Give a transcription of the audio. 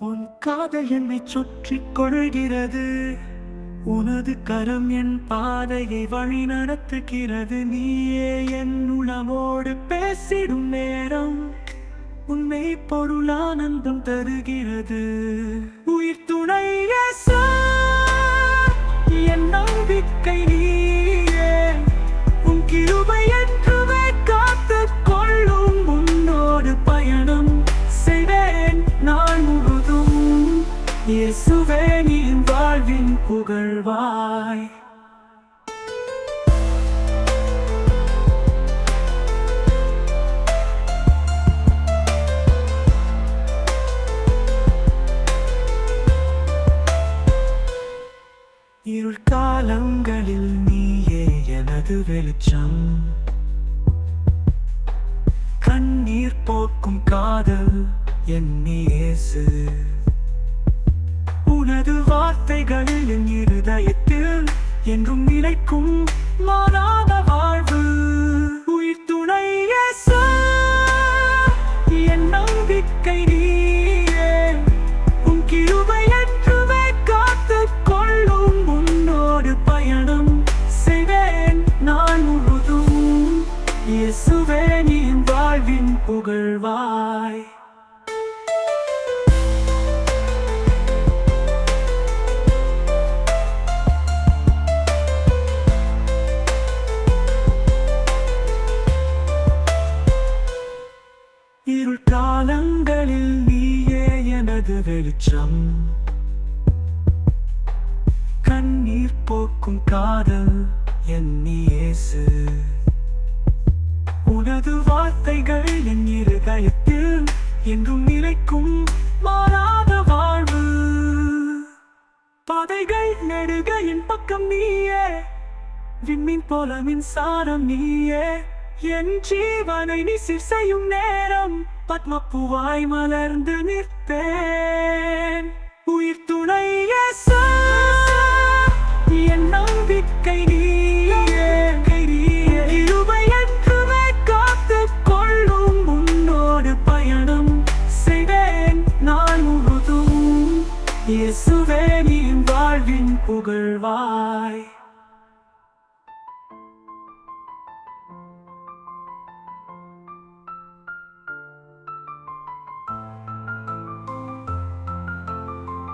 உன் காதல் என்னை சுற்றிக் கொள்கிறது. உனது கரம் என் பாதையை வழி நடத்துகிறது. நீயே என் உணவோடு பேசிடும் நேரம் உண்மை பொருள் ஆனந்தம் தருகிறது. உயிர் துணை இயேசு, என் நம்பிக்கை நீயே. உன் கிருபை என்றுமே காத்துக் கொள்ளும். உன்னோடு பயணம் செய்வேன் நான் முழுதும். இயேசுவே நீ வாழ்வின் புகழ்வாய். இருள் காலங்களில் நீயே எனது வெளிச்சம். கண்ணீர் போக்கும் காதல் என் இயேசு. உனது வார்த்தைகள் என் இருதயத்தில் என்றும் நிலைக்கும் மாறாத வாழ்வு. உயிர் துணை இயேசு, என் நம்பிக்கை நீயே. உன் கிருபை என்றுமே காத்துக் கொள்ளும். உன்னோடு பயணம் செய்வேன் நான் முழுதும். இயேசுவே நீ வாழ்வின் புகழ்வாய். இருள் காலங்களில் நீயே எனது வெளிச்சம். கண்ணீர் போக்கும் காதல் என் இயேசு. உனது வார்த்தைகள் என் இருதயத்தில் என்றும் நிலைக்கும் மாறாத வாழ்வு. பாதைகள் நெடுக என் பக்கம் நீயே. விண்மீன் போல மின்சாரம் நீயே. என் ஜீவனை நீ சீர் செய்யும் நேரம் பத்மப்பூவாய் மலர்ந்து நிற்பேன். உயிர் துணை இயேசு, என் நம்பிக்கை நீயே. கிருபை என்றுமே காத்துக் கொள்ளும். உன்னோடு பயணம் செய்வேன் நான் முழுதும். இயேசுவே நீ வாழ்வின் புகழ்வாய்.